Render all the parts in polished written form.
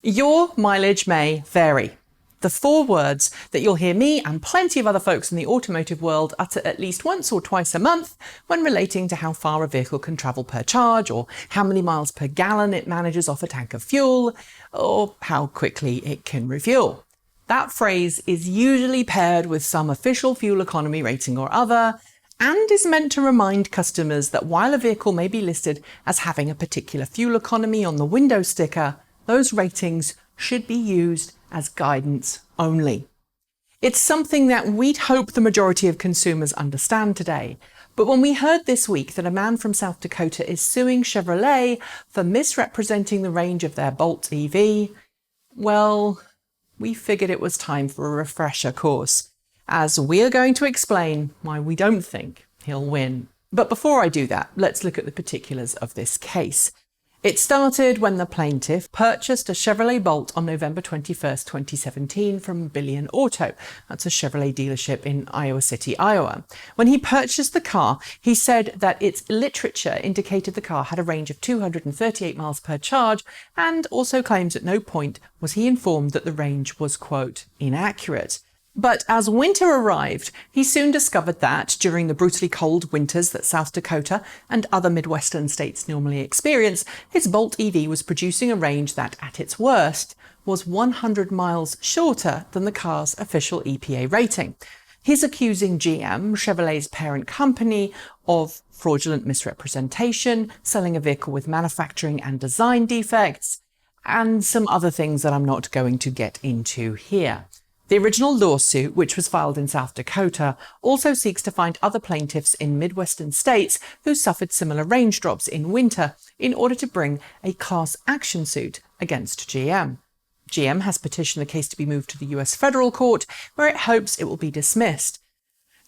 Your mileage may vary. The 4 words that you'll hear me and plenty of other folks in the automotive world utter at least once or twice a month when relating to how far a vehicle can travel per charge, or how many miles per gallon it manages off a tank of fuel, or how quickly it can refuel. That phrase is usually paired with some official fuel economy rating or other, and is meant to remind customers that while a vehicle may be listed as having a particular fuel economy on the window sticker, those ratings should be used as guidance only. It's something that we'd hope the majority of consumers understand today. But when we heard this week that a man from South Dakota is suing Chevrolet for misrepresenting the range of their Bolt EV, well, we figured it was time for a refresher course, as we are going to explain why we don't think he'll win. But before I do that, let's look at the particulars of this case. It started when the plaintiff purchased a Chevrolet Bolt on November 21st, 2017 from Billion Auto. That's a Chevrolet dealership in Iowa City, Iowa. When he purchased the car, he said that its literature indicated the car had a range of 238 miles per charge, and also claims at no point was he informed that the range was, quote, inaccurate. But as winter arrived, he soon discovered that, during the brutally cold winters that South Dakota and other Midwestern states normally experience, his Bolt EV was producing a range that, at its worst, was 100 miles shorter than the car's official EPA rating. He's accusing GM, Chevrolet's parent company, of fraudulent misrepresentation, selling a vehicle with manufacturing and design defects, and some other things that I'm not going to get into here. The original lawsuit, which was filed in South Dakota, also seeks to find other plaintiffs in Midwestern states who suffered similar range drops in winter in order to bring a class action suit against GM. GM has petitioned the case to be moved to the US federal court, where it hopes it will be dismissed.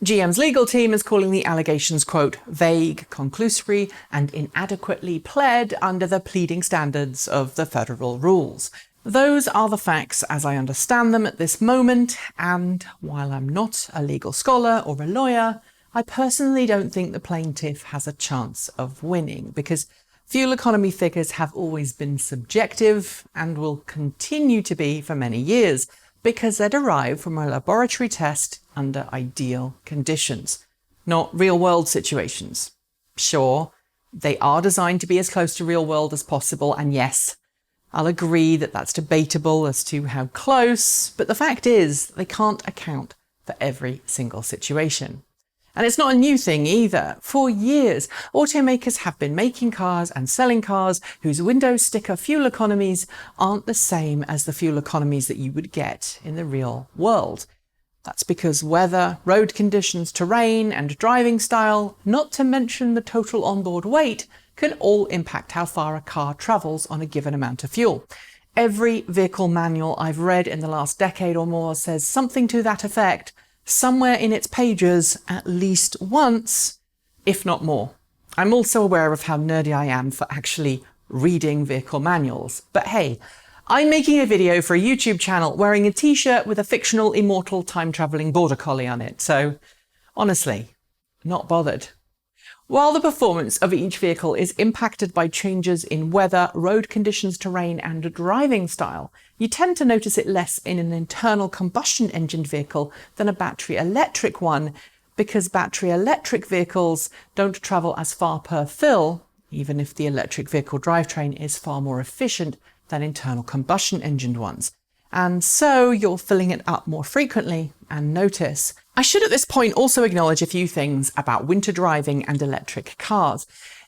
GM's legal team is calling the allegations, quote, vague, conclusory, and inadequately pled under the pleading standards of the federal rules. Those are the facts as I understand them at this moment, and while I'm not a legal scholar or a lawyer, I personally don't think the plaintiff has a chance of winning, because fuel economy figures have always been subjective and will continue to be for many years, because they're derived from a laboratory test under ideal conditions, not real-world situations. Sure, they are designed to be as close to real-world as possible, and yes, I'll agree that that's debatable as to how close, but the fact is they can't account for every single situation. And it's not a new thing either. For years, automakers have been making cars and selling cars whose window sticker fuel economies aren't the same as the fuel economies that you would get in the real world. That's because weather, road conditions, terrain, and driving style, not to mention the total onboard weight, can all impact how far a car travels on a given amount of fuel. Every vehicle manual I've read in the last decade or more says something to that effect, somewhere in its pages at least once, if not more. I'm also aware of how nerdy I am for actually reading vehicle manuals. But hey, I'm making a video for a YouTube channel wearing a t-shirt with a fictional immortal time-travelling border collie on it, so honestly, not bothered. While the performance of each vehicle is impacted by changes in weather, road conditions, terrain, and driving style, you tend to notice it less in an internal combustion engine vehicle than a battery electric one, because battery electric vehicles don't travel as far per fill, even if the electric vehicle drivetrain is far more efficient than internal combustion engined ones. And so you're filling it up more frequently and notice. I should at this point also acknowledge a few things about winter driving and electric cars.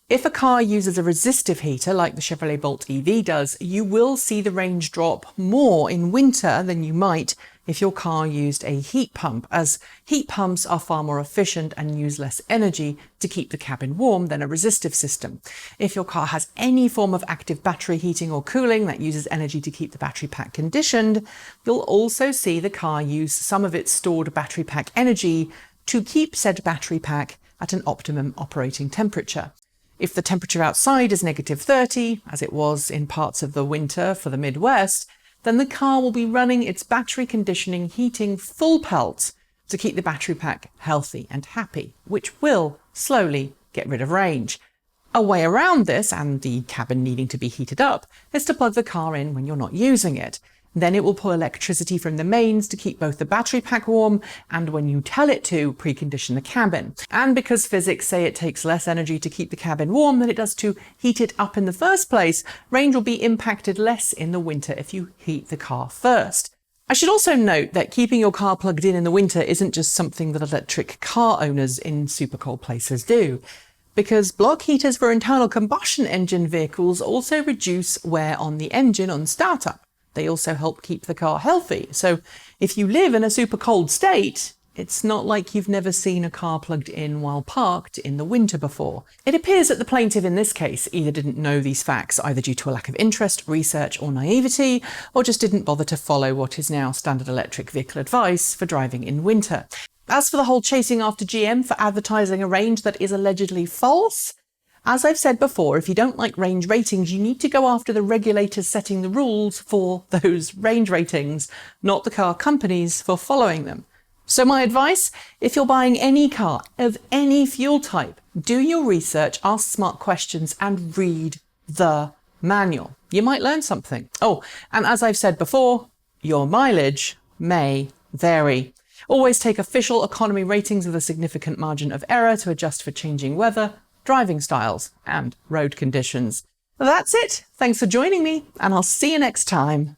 If a car uses a resistive heater like the Chevrolet Bolt EV does, you will see the range drop more in winter than you might if your car used a heat pump, as heat pumps are far more efficient and use less energy to keep the cabin warm than a resistive system. If your car has any form of active battery heating or cooling that uses energy to keep the battery pack conditioned, you'll also see the car use some of its stored battery pack energy to keep said battery pack at an optimum operating temperature. If the temperature outside is -30, as it was in parts of the winter for the Midwest, then the car will be running its battery conditioning heating full pelt to keep the battery pack healthy and happy, which will slowly get rid of range. A way around this, and the cabin needing to be heated up, is to plug the car in when you're not using it. Then it will pull electricity from the mains to keep both the battery pack warm and, when you tell it to, precondition the cabin. And because physics say it takes less energy to keep the cabin warm than it does to heat it up in the first place, range will be impacted less in the winter if you heat the car first. I should also note that keeping your car plugged in the winter isn't just something that electric car owners in super cold places do, because block heaters for internal combustion engine vehicles also reduce wear on the engine on startup. They also help keep the car healthy. So if you live in a super cold state, it's not like you've never seen a car plugged in while parked in the winter before. It appears that the plaintiff in this case either didn't know these facts, either due to a lack of interest, research or naivety, or just didn't bother to follow what is now standard electric vehicle advice for driving in winter. As for the whole chasing after GM for advertising a range that is allegedly false, as I've said before, if you don't like range ratings, you need to go after the regulators setting the rules for those range ratings, not the car companies for following them. So my advice, if you're buying any car of any fuel type, do your research, ask smart questions and read the manual. You might learn something. Oh, and as I've said before, your mileage may vary. Always take official economy ratings with a significant margin of error to adjust for changing weather, driving styles and road conditions. That's it. Thanks for joining me, and I'll see you next time.